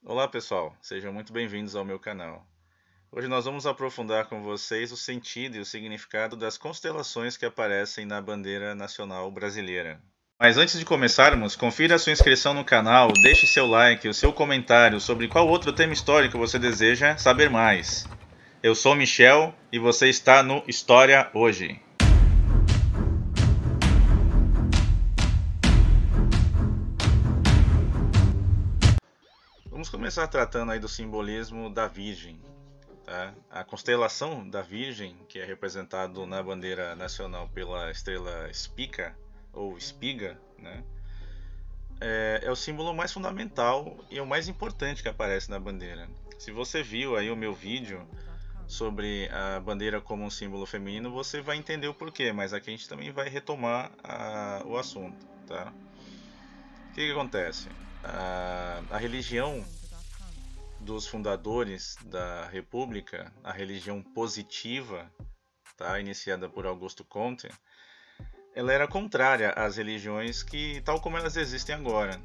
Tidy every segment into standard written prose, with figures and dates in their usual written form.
Olá pessoal, sejam muito bem-vindos ao meu canal. Hoje nós vamos aprofundar com vocês o sentido e o significado das constelações que aparecem na bandeira nacional brasileira. Mas antes de começarmos, confira a sua inscrição no canal, deixe seu like, o seu comentário sobre qual outro tema histórico você deseja saber mais. Eu sou Michel e você está no História Hoje. Vamos começar tratando aí do simbolismo da Virgem. Tá? A constelação da Virgem, que é representado na bandeira nacional pela estrela Spica, ou espiga, né? É o símbolo mais fundamental e o mais importante que aparece na bandeira. Se você viu aí o meu vídeo sobre a bandeira como um símbolo feminino, você vai entender o porquê, mas aqui a gente também vai retomar o assunto. Tá? O que acontece? A religião dos fundadores da República, a religião positiva, tá, iniciada por Augusto Comte, ela era contrária às religiões que, tal como elas existem agora.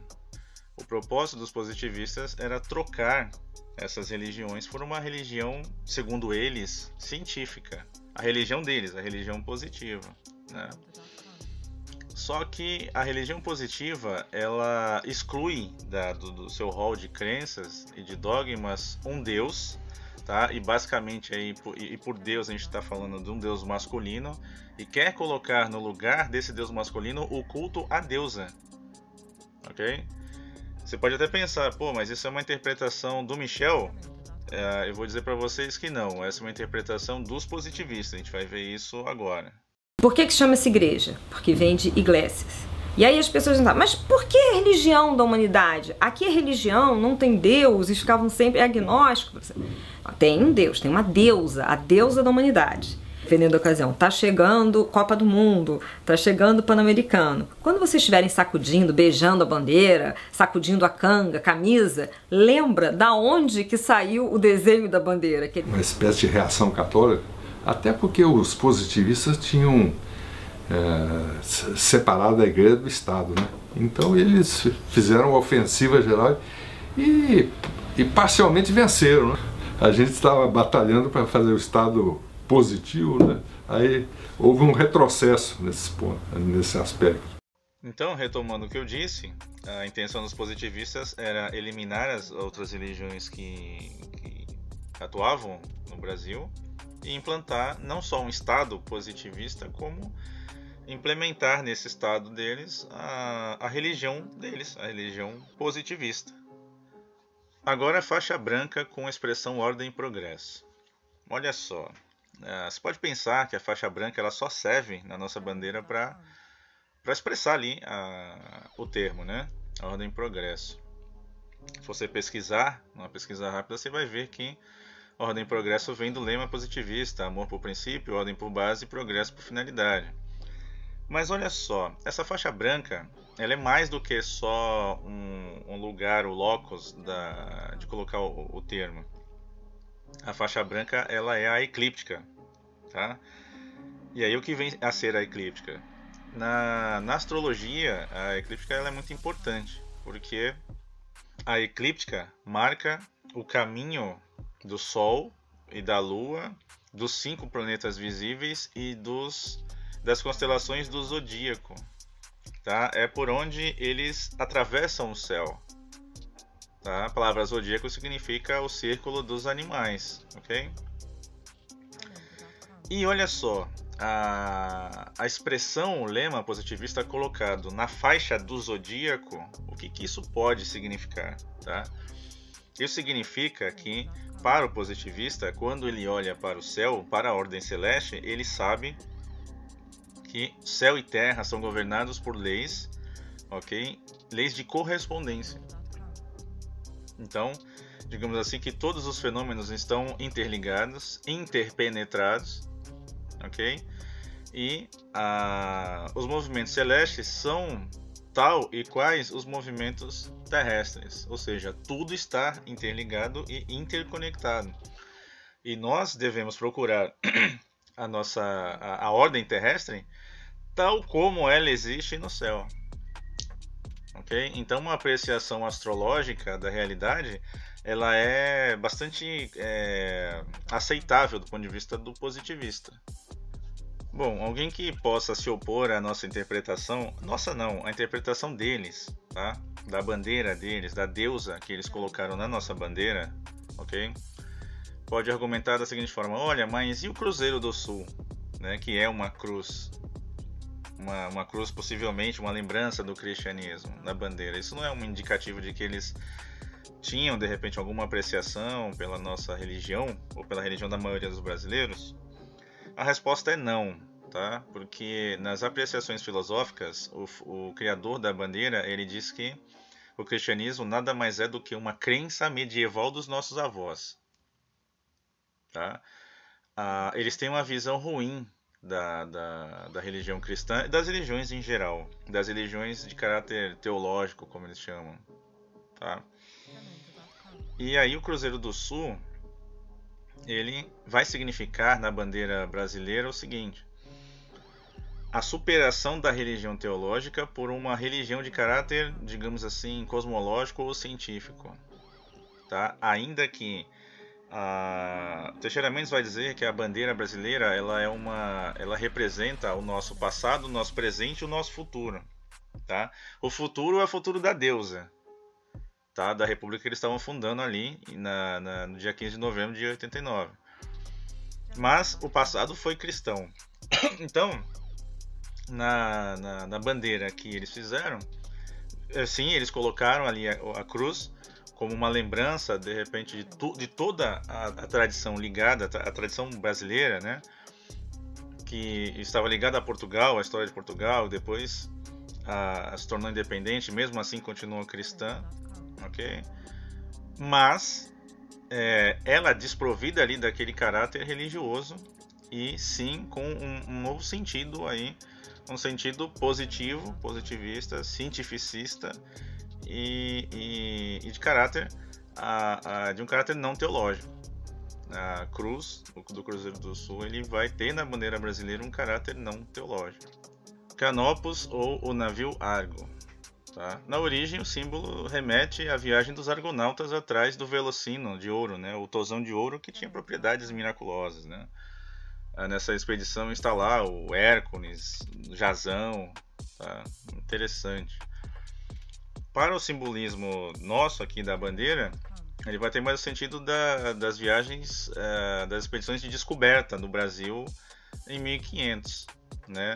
O propósito dos positivistas era trocar essas religiões por uma religião, segundo eles, científica. A religião deles, a religião positiva, né? Só que a religião positiva, ela exclui do seu rol de crenças e de dogmas um Deus, tá? E basicamente aí, por Deus a gente está falando de um Deus masculino e quer colocar no lugar desse Deus masculino o culto à deusa, ok? Você pode até pensar, pô, mas isso é uma interpretação do Michel? Eu vou dizer para vocês que não, essa é uma interpretação dos positivistas, a gente vai ver isso agora. Por que chama-se igreja? Porque vem de iglesias. E aí as pessoas dizem, mas por que a religião da humanidade? Aqui a religião não tem Deus, eles ficavam sempre agnósticos. Tem um Deus, tem uma deusa, a deusa da humanidade. Dependendo da ocasião, tá chegando Copa do Mundo, tá chegando Pan-Americano. Quando vocês estiverem sacudindo, beijando a bandeira, sacudindo a canga, a camisa, lembra da onde que saiu o desenho da bandeira? Uma espécie de reação católica. Até porque os positivistas tinham separado a igreja do Estado, né? Então eles fizeram uma ofensiva geral e parcialmente venceram, né? A gente estava batalhando para fazer o Estado positivo, né? Aí houve um retrocesso nesse aspecto. Então, retomando o que eu disse, a intenção dos positivistas era eliminar as outras religiões que atuavam no Brasil e implantar não só um Estado positivista, como implementar nesse Estado deles a religião deles, a religião positivista. Agora a faixa branca com a expressão ordem e progresso. Olha só, você pode pensar que a faixa branca ela só serve na nossa bandeira para expressar ali o termo, né? A ordem e progresso. Se você pesquisar, numa pesquisa rápida, você vai ver que ordem e progresso vem do lema positivista, amor por princípio, ordem por base e progresso por finalidade. Mas olha só, essa faixa branca, ela é mais do que só um lugar, o locus de colocar o termo. A faixa branca, ela é a eclíptica, tá? E aí o que vem a ser a eclíptica? Na astrologia, a eclíptica ela é muito importante, porque a eclíptica marca o caminho do Sol e da Lua, dos 5 planetas visíveis e das constelações do zodíaco, tá? É por onde eles atravessam o céu, tá? A palavra zodíaco significa o círculo dos animais, ok? E olha só, a expressão, o lema positivista colocado na faixa do zodíaco, o que isso pode significar, tá? Isso significa que, para o positivista, quando ele olha para o céu, para a ordem celeste, ele sabe que céu e terra são governados por leis, ok? Leis de correspondência. Então, digamos assim que todos os fenômenos estão interligados, interpenetrados, ok? E os movimentos celestes são tal e quais os movimentos terrestres, ou seja, tudo está interligado e interconectado. E nós devemos procurar a ordem terrestre tal como ela existe no céu. ok? Então uma apreciação astrológica da realidade, ela é bastante aceitável do ponto de vista do positivista. Bom, alguém que possa se opor à nossa interpretação, nossa não, a interpretação deles, tá? Da bandeira deles, da deusa que eles colocaram na nossa bandeira, ok? Pode argumentar da seguinte forma: olha, mas e o Cruzeiro do Sul, né? Que é uma cruz, uma cruz possivelmente uma lembrança do cristianismo na bandeira. Isso não é um indicativo de que eles tinham de repente alguma apreciação pela nossa religião ou pela religião da maioria dos brasileiros? A resposta é não, tá? Porque nas apreciações filosóficas, o criador da bandeira, ele diz que o cristianismo nada mais é do que uma crença medieval dos nossos avós, tá? Eles têm uma visão ruim da religião cristã e das religiões em geral, das religiões de caráter teológico, como eles chamam, tá? E aí o Cruzeiro do Sul, ele vai significar na bandeira brasileira o seguinte: a superação da religião teológica por uma religião de caráter, digamos assim, cosmológico ou científico, tá? Ainda que Teixeira Mendes vai dizer que a bandeira brasileira ela representa o nosso passado, o nosso presente e o nosso futuro, tá? O futuro é o futuro da deusa, tá? Da república que eles estavam fundando ali no dia 15 de novembro de 89. Mas o passado foi cristão. Então, na bandeira que eles fizeram, sim, eles colocaram ali a cruz como uma lembrança, de repente, de toda a tradição ligada, a tradição brasileira, né? Que estava ligada a Portugal, a história de Portugal, depois se tornou independente, mesmo assim continuou cristã, ok? Mas ela desprovida ali daquele caráter religioso e sim com um novo sentido aí, um sentido positivo, positivista, cientificista e de caráter de um caráter não teológico. A cruz do Cruzeiro do Sul, ele vai ter na bandeira brasileira um caráter não teológico. Canopus ou o navio Argo, tá? Na origem, o símbolo remete à viagem dos argonautas atrás do velocino de ouro, né? O tosão de ouro, que tinha propriedades miraculosas, né? Nessa expedição está lá o Hércules, o Jasão, tá? Interessante. Para o simbolismo nosso aqui da bandeira, ele vai ter mais o sentido das viagens, das expedições de descoberta no Brasil em 1500, né?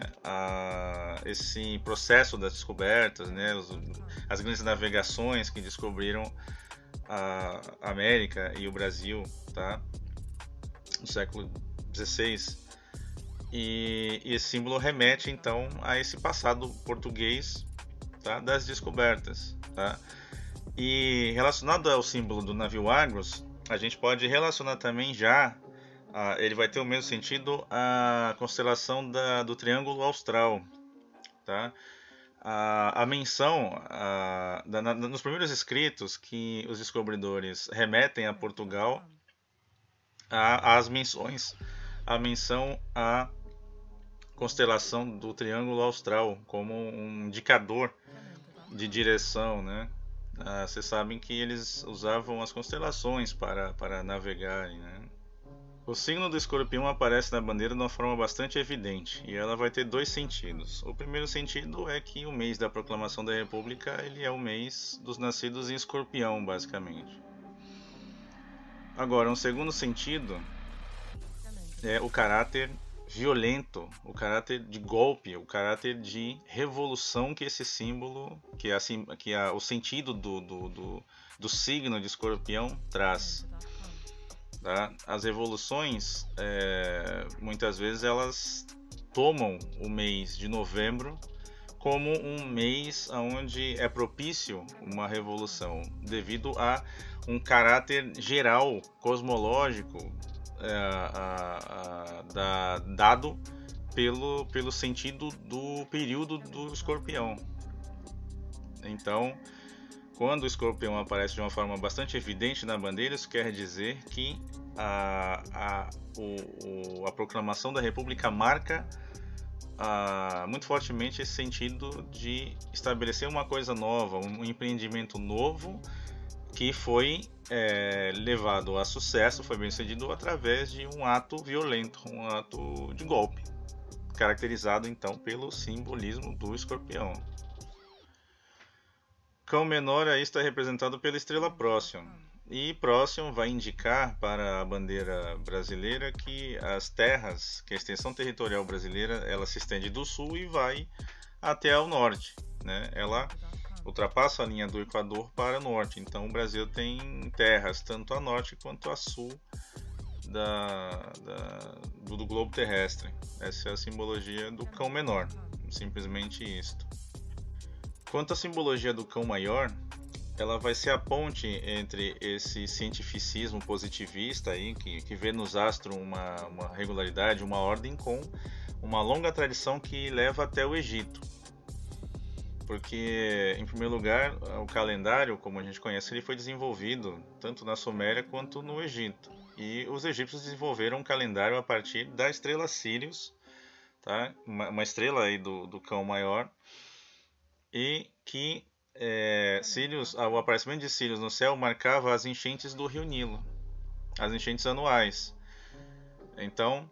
Esse processo das descobertas, né? As grandes navegações que descobriram a América e o Brasil, tá? No século XVI. E esse símbolo remete então a esse passado português, tá? Das descobertas, tá? E relacionado ao símbolo do navio Argos, a gente pode relacionar também ele vai ter o mesmo sentido a constelação do Triângulo Austral, tá? A menção nos primeiros escritos que os descobridores remetem a Portugal, as menções, a menção à constelação do Triângulo Austral como um indicador de direção, né? Vocês sabem que eles usavam as constelações para navegarem, né? O signo do escorpião aparece na bandeira de uma forma bastante evidente e ela vai ter dois sentidos. O primeiro sentido é que o mês da proclamação da República ele é o mês dos nascidos em escorpião, basicamente. Agora, um segundo sentido é o caráter violento, o caráter de golpe, o caráter de revolução que esse símbolo, o sentido do signo de escorpião traz. Tá? As revoluções, muitas vezes, elas tomam o mês de novembro como um mês onde é propício uma revolução, devido a um caráter geral, cosmológico, dado pelo sentido do período do escorpião. Então, quando o escorpião aparece de uma forma bastante evidente na bandeira, isso quer dizer que a proclamação da República marca muito fortemente esse sentido de estabelecer uma coisa nova, um empreendimento novo que foi levado a sucesso, foi bem sucedido através de um ato violento, um ato de golpe, caracterizado então pelo simbolismo do escorpião. Cão menor aí está representado pela estrela Próxima. E Próximo vai indicar para a bandeira brasileira que as terras, que a extensão territorial brasileira, ela se estende do sul e vai até ao norte, né? Ela ultrapassa a linha do Equador para o norte. Então o Brasil tem terras tanto a norte quanto a sul do globo terrestre. Essa é a simbologia do cão menor, simplesmente isto. Quanto à simbologia do cão maior, ela vai ser a ponte entre esse cientificismo positivista aí, que vê nos astros uma regularidade, uma ordem, com uma longa tradição que leva até o Egito. Porque, em primeiro lugar, o calendário, como a gente conhece, ele foi desenvolvido tanto na Suméria quanto no Egito. E os egípcios desenvolveram um calendário a partir da estrela Sírius, tá? Uma estrela aí do cão maior, e que Sírius, o aparecimento de Sírius no céu marcava as enchentes do rio Nilo, as enchentes anuais. Então,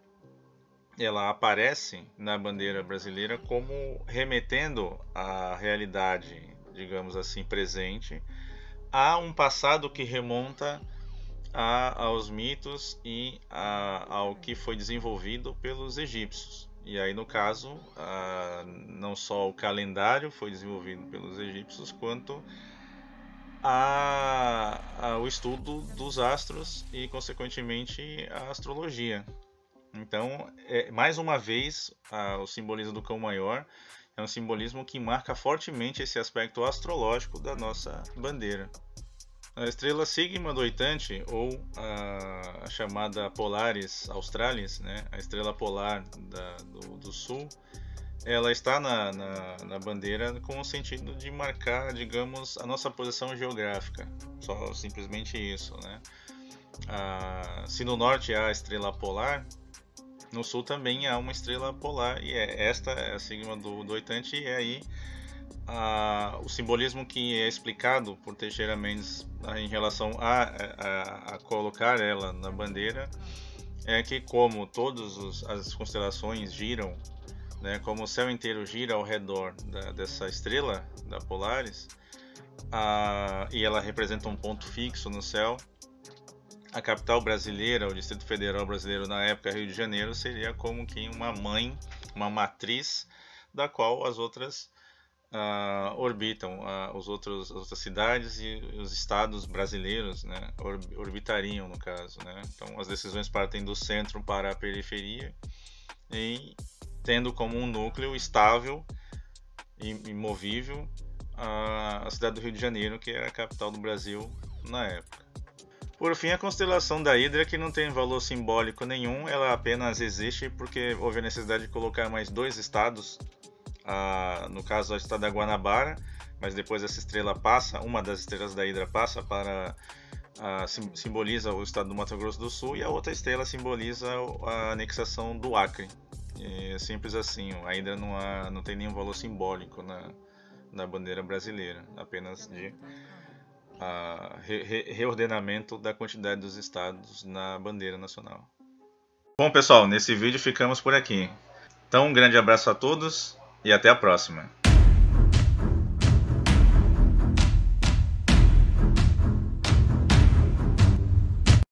ela aparece na bandeira brasileira como remetendo à realidade, digamos assim, presente, a um passado que remonta aos mitos e ao que foi desenvolvido pelos egípcios. E aí, no caso, não só o calendário foi desenvolvido pelos egípcios, quanto o estudo dos astros e, consequentemente, a astrologia. Então, mais uma vez, o simbolismo do cão maior é um simbolismo que marca fortemente esse aspecto astrológico da nossa bandeira. A estrela Sigma do Oitante, ou a chamada Polaris Australis, né, a estrela polar do sul, ela está na bandeira com o sentido de marcar, digamos, a nossa posição geográfica. Só simplesmente isso, né? Se no norte há a estrela polar, no sul também há uma estrela polar, e esta é a Sigma do Oitante, e é aí o simbolismo que é explicado por Teixeira Mendes em relação a colocar ela na bandeira é que, como todas as constelações giram, né, como o céu inteiro gira ao redor dessa estrela, da Polaris, e ela representa um ponto fixo no céu, a capital brasileira, o Distrito Federal brasileiro na época, Rio de Janeiro, seria como que uma mãe, uma matriz da qual as outras orbitam, as outras cidades e os estados brasileiros, né, orbitariam, no caso, né? Então as decisões partem do centro para a periferia, e tendo como um núcleo estável e imovível a cidade do Rio de Janeiro, que era a capital do Brasil na época. Por fim, a constelação da Hidra, que não tem valor simbólico nenhum, ela apenas existe porque houve a necessidade de colocar mais 2 estados, no caso o estado da Guanabara, mas depois essa estrela passa, uma das estrelas da Hidra passa para simboliza o estado do Mato Grosso do Sul, e a outra estrela simboliza a anexação do Acre. É simples assim, a Hidra não tem nenhum valor simbólico na bandeira brasileira, apenas de reordenamento da quantidade dos estados na bandeira nacional. Bom, pessoal, nesse vídeo ficamos por aqui. Então, um grande abraço a todos e até a próxima.